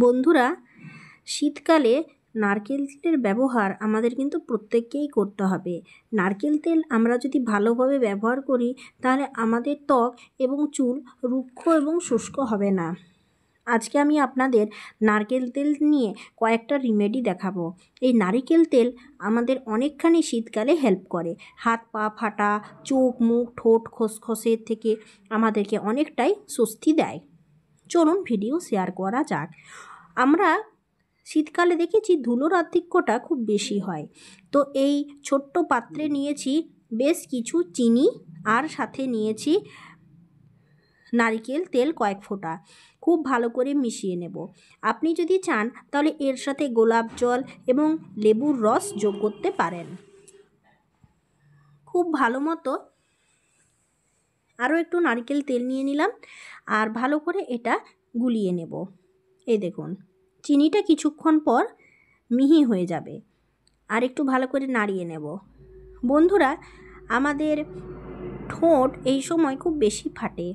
বন্ধুরা, শীতকালে নারকেল তেলের ব্যবহার আমাদের কিন্তু প্রত্যেককেই করতে হবে। নারকেল তেল আমরা যদি ভালোভাবে ব্যবহার করি তাহলে আমাদের ত্বক এবং চুল রুক্ষ এবং শুষ্ক হবে না। আজকে আমি আপনাদের নারকেল তেল নিয়ে কয়েকটা রেমেডি দেখাবো। এই নারকেল তেল আমাদের অনেকখানি শীতকালে হেল্প করে। হাত পা ফাটা, চোখ মুখ ঠোঁট খসখসের থেকে আমাদেরকে অনেকটাই স্বস্তি দেয়। চলুন ভিডিও শেয়ার করা যাক। আমরা শীতকালে দেখেছি ধুলোর আধিক্যটা খুব বেশি হয়। তো এই ছোট্ট পাত্রে নিয়েছি বেশ কিছু চিনি আর সাথে নিয়েছি নারকেল তেল কয়েক ফোঁটা। খুব ভালো করে মিশিয়ে নেব। আপনি যদি চান তাহলে এর সাথে গোলাপ জল এবং লেবুর রস যোগ করতে পারেন। খুব ভালো মতো আরও একটু নারকেল তেল নিয়ে নিলাম আর ভালো করে এটা গুলিয়ে নেব। এই দেখুন, চিনিটা কিছুক্ষণ পর মিহি হয়ে যাবে। আর একটু ভালো করে নাড়িয়ে নেব। বন্ধুরা, আমাদের ঠোঁট এই সময় খুব বেশি ফাটে।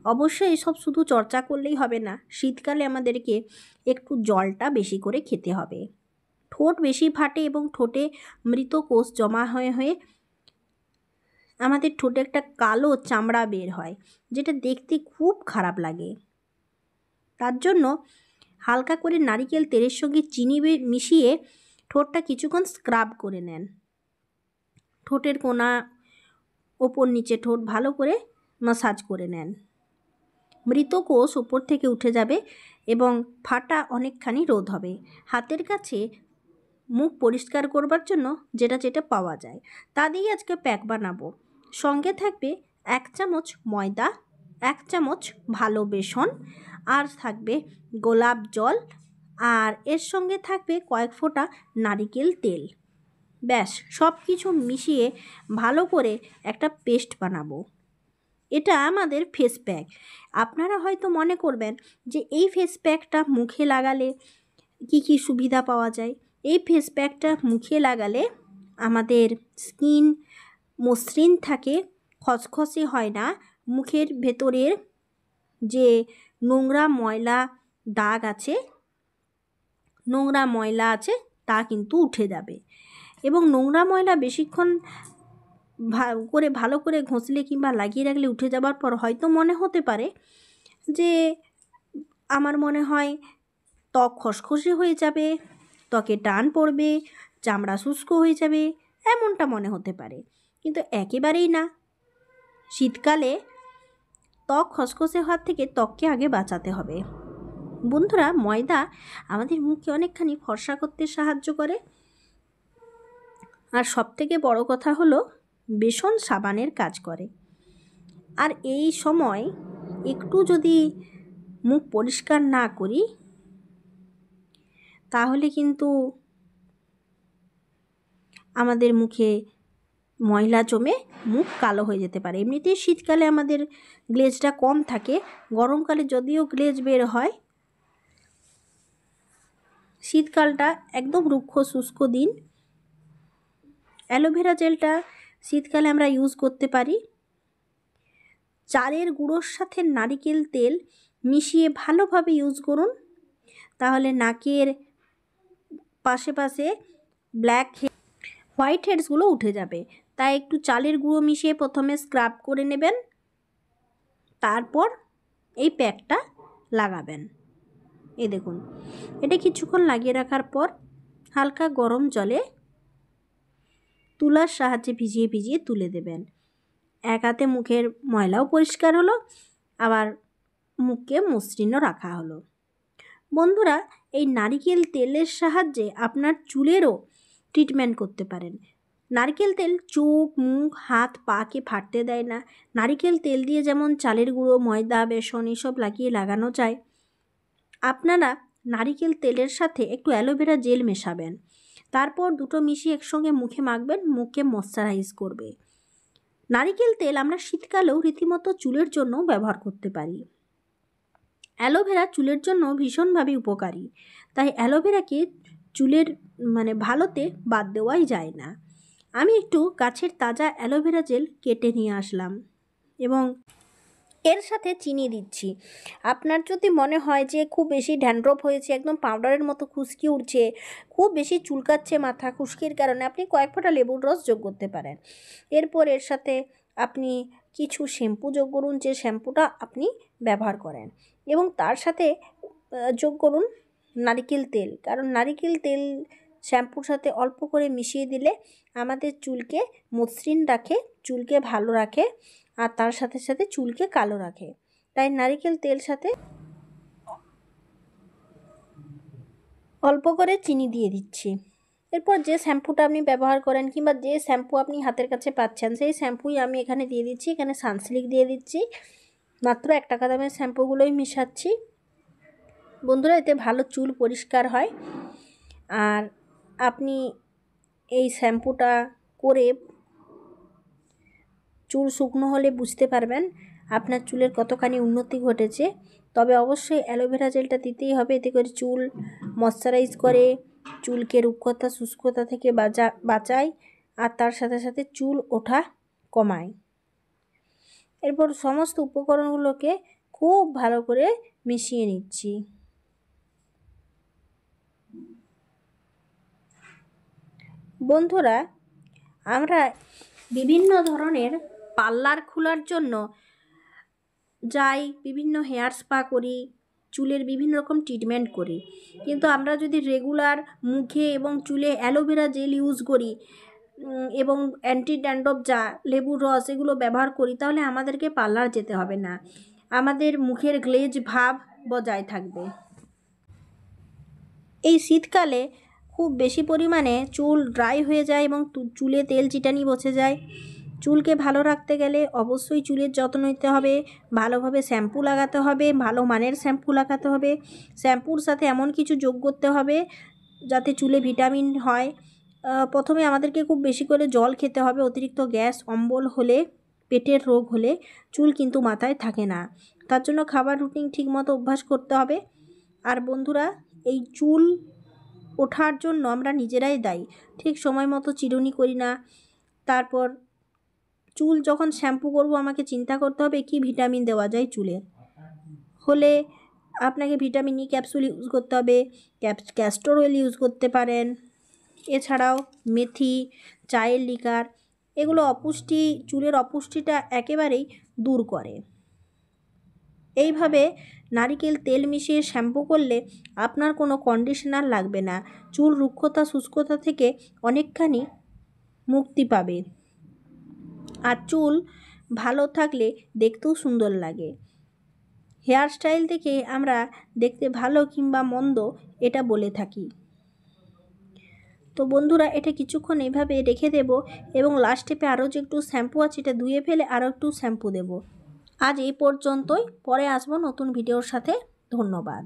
অবশ্যই এসব শুধু চর্চা করলেই হবে না, শীতকালে আমাদেরকে একটু জলটা বেশি করে খেতে হবে। ঠোঁট বেশি ফাটে এবং ঠোঁটে মৃত কোষ জমা হয়ে হয়ে আমাদের ঠোঁটে একটা কালো চামড়া বের হয়, যেটা দেখতে খুব খারাপ লাগে। তার জন্য হালকা করে নারকেল তেলের সঙ্গে চিনি মিশিয়ে ঠোঁটটা কিছুক্ষণ স্ক্রাব করে নেন। ঠোঁটের কোনা ওপর নিচে ঠোঁট ভালো করে মাসাজ করে নেন। মৃত কোষ উপর থেকে উঠে যাবে এবং ফাটা অনেকখানি রোধ হবে। হাতের কাছে মুখ পরিষ্কার করবার জন্য যেটা যেটা পাওয়া যায় তা দিয়ে আজকে প্যাক বানাবো। সঙ্গে থাকবে 1 চামচ ময়দা, 1 চামচ ভালো বেসন, আর থাকবে গোলাপ জল, আর এর সঙ্গে থাকবে কয়েক ফোঁটা নারকেল তেল। ব্যাস, সব কিছু মিশিয়ে ভালো করে একটা পেস্ট বানাবো। এটা আমাদের ফেস প্যাক। আপনারা হয়তো মনে করবেন যে এই ফেস প্যাকটা মুখে লাগালে কি সুবিধা পাওয়া যায়। এই ফেস প্যাকটা মুখে লাগালে আমাদের স্কিন মসৃণ থাকে, খসখসে হয় না, মুখের ভেতরের যে নোংরা ময়লা আছে তা কিন্তু উঠে যাবে। এবং নোংরা ময়লা বেশিক্ষণ ভালো করে ঘষলে কিংবা লাগিয়ে রাখলে উঠে যাবার পর হয়তো মনে হতে পারে যে আমার মনে হয় ত্বক খসখসে হয়ে যাবে, ত্বকে টান পড়বে, চামড়া শুষ্ক হয়ে যাবে, এমনটা মনে হতে পারে। কিন্তু একেবারেই না। শীতকালে ত্বক খসখসে হওয়ার থেকে ত্বককে আগে বাঁচাতে হবে। বন্ধুরা, ময়দা আমাদের মুখকে অনেকখানি ফর্সা করতে সাহায্য করে। আর সবথেকে বড় কথা হলো বেসন সাবানের কাজ করে। আর এই সময় একটু যদি মুখ পরিষ্কার না করি তাহলে কিন্তু আমাদের মুখে ময়লা জমে মুখ কালো হয়ে যেতে পারে। এমনিতেই শীতকালে আমাদের গ্লেজটা কম থাকে, গরমকালে যদিও গ্লেজ বের হয়। শীতকালটা একদম রুক্ষ শুষ্ক দিন। অ্যালোভেরা জেলটা শীতকালে আমরা ইউজ করতে পারি। চালের গুঁড়োর সাথে নারকেল তেল মিশিয়ে ভালোভাবে ইউজ করুন, তাহলে নাকের পাশে হোয়াইট হেডসগুলো উঠে যাবে। তাই একটু চালের গুঁড়ো মিশিয়ে প্রথমে স্ক্রাব করে নেবেন, তারপর এই প্যাকটা লাগাবেন। এই দেখুন, এটা কিছুক্ষণ লাগিয়ে রাখার পর হালকা গরম জলে তুলার সাহায্যে ভিজিয়ে তুলে দেবেন। এক হাতে মুখের ময়লাও পরিষ্কার হলো, আবার মুখকে মসৃণও রাখা হলো। বন্ধুরা, এই নারকেল তেলের সাহায্যে আপনার চুলেরও ট্রিটমেন্ট করতে পারেন। নারকেল তেল চোখ মুখ হাত পাকে ফাটতে দেয় না। নারকেল তেল দিয়ে যেমন চালের গুঁড়ো, ময়দা, বেসন এসব লাগানো যায়, আপনারা নারকেল তেলের সাথে একটু অ্যালোভেরা জেল মেশাবেন, তারপর দুটো মিশিয়ে একসঙ্গে মুখে মাখবেন, মুখকে ময়শ্চারাইজ করবে। নারকেল তেল আমরা শীতকালেও রীতিমতো চুলের জন্য ব্যবহার করতে পারি। অ্যালোভেরা চুলের জন্য ভীষণভাবে উপকারী, তাই অ্যালোভেরাকে চুলের ভালোতে বাদ দেওয়াই যায় না। আমি একটু গাছের তাজা অ্যালোভেরা জেল কেটে নিয়ে আসলাম এবং এর সাথে চিনি দিচ্ছি। আপনার যদি মনে হয় যে খুব বেশি ড্যান্ড্রফ হয়েছে, একদম পাউডারের মতো খুশকি উঠছে, খুব বেশি চুলকাচ্ছে মাথা খুশকির কারণে, আপনি কয়েক ফোঁটা লেবুর রস যোগ করতে পারেন। এরপর এর সাথে আপনি কিছু শ্যাম্পু যোগ করুন, যে শ্যাম্পুটা আপনি ব্যবহার করেন, এবং তার সাথে যোগ করুন নারিকেল তেল, কারণ নারিকেল তেল শ্যাম্পুর সাথে অল্প করে মিশিয়ে দিলে আমাদের চুলকে মসৃণ রাখে, চুলকে ভালো রাখে, আর তার সাথে সাথে চুলকে কালো রাখে। তাই নারিকেল তেল সাথে অল্প করে চিনি দিয়ে দিচ্ছি। এরপর যে শ্যাম্পুটা আপনি ব্যবহার করেন কিংবা যে শ্যাম্পু আপনি হাতের কাছে পাচ্ছেন, সেই শ্যাম্পুই আমি এখানে দিয়ে দিচ্ছি। এখানে সানসিল্ক দিয়ে দিচ্ছি, মাত্র 1 টাকা দামের শ্যাম্পুগুলোই মেশাচ্ছি। বন্ধুরা, এতে ভালো চুল পরিষ্কার হয়। আর আপনি এই শ্যাম্পুটা করে চুল শুকনো হলে বুঝতে পারবেন আপনার চুলের কতখানি উন্নতি ঘটেছে। তবে অবশ্যই অ্যালোভেরা জেলটা দিতেই হবে, এতে করে চুল ময়শ্চারাইজ করে, চুলকে রুক্ষতা শুষ্কতা থেকে বাঁচায়, আর তার সাথে সাথে চুল ওঠা কমায়। এরপর সমস্ত উপকরণগুলোকে খুব ভালো করে মিশিয়ে নিচ্ছি। বন্ধুরা, আমরা বিভিন্ন ধরনের পার্লার খোলার জন্য যাই, বিভিন্ন হেয়ার স্পা করি, চুলের বিভিন্ন রকম ট্রিটমেন্ট করি, কিন্তু আমরা যদি রেগুলার মুখে এবং চুলে অ্যালোভেরা জেল ইউজ করি এবং অ্যান্টি ড্যান্ড্রফ যা লেবুর রস এগুলো ব্যবহার করি, তাহলে আমাদেরকে পার্লার যেতে হবে না, আমাদের মুখের গ্লেজ ভাব বজায় থাকবে। এই শীতকালে খুব বেশি পরিমাণে চুল ড্রাই হয়ে যায় এবং চুলে তেল চিটানি বসে যায়। চুলকে ভালো রাখতে গেলে অবশ্যই চুলের যত্ন নিতে হবে, ভালোভাবে শ্যাম্পু লাগাতে হবে, ভালো মানের শ্যাম্পু লাগাতে হবে। শ্যাম্পুর সাথে এমন কিছু যোগ করতে হবে যাতে চুলে ভিটামিন হয়। প্রথমে আমাদেরকে খুব বেশি করে জল খেতে হবে। অতিরিক্ত গ্যাস অম্বল হলে, পেটের রোগ হলে চুল কিন্তু মাথায় থাকে না, তার জন্য খাবার রুটিন ঠিকমতো অভ্যাস করতে হবে। আর বন্ধুরা, এই চুল ওঠার জন্য আমরা নিজেরাই দায়ী, ঠিক সময় মতো চিরুনি করি না। তারপর চুল যখন শ্যাম্পু করব, আমাকে চিন্তা করতে হবে কি ভিটামিন দেওয়া যায় চুলে। হলে আপনাকে ভিটামিন ই ক্যাপসুল ইউজ করতে হবে, ক্যাস্টর অয়েল ইউজ করতে পারেন। এছাড়াও মেথি, চায়ের লিকার, এগুলো চুলের অপুষ্টিটা একেবারেই দূর করে। এইভাবে নারিকেল তেল মিশিয়ে শ্যাম্পু করলে আপনার কোনো কন্ডিশনার লাগবে না, চুল রুক্ষতা শুষ্কতা থেকে অনেকখানি মুক্তি পাবে, আর চুল ভালো থাকলে দেখতেও সুন্দর লাগে। হেয়ার স্টাইল থেকে আমরা দেখতে ভালো কিংবা মন্দ এটা বলে থাকি। তো বন্ধুরা, এটা কিছুক্ষণ এইভাবে রেখে দেব এবং লাস্ট স্টেপে আরও যে একটু শ্যাম্পু আছে এটা ধুয়ে ফেলে আরও একটু শ্যাম্পু দেব। আজ এই পর্যন্তই, পরে আসবো নতুন ভিডিওর সাথে। ধন্যবাদ।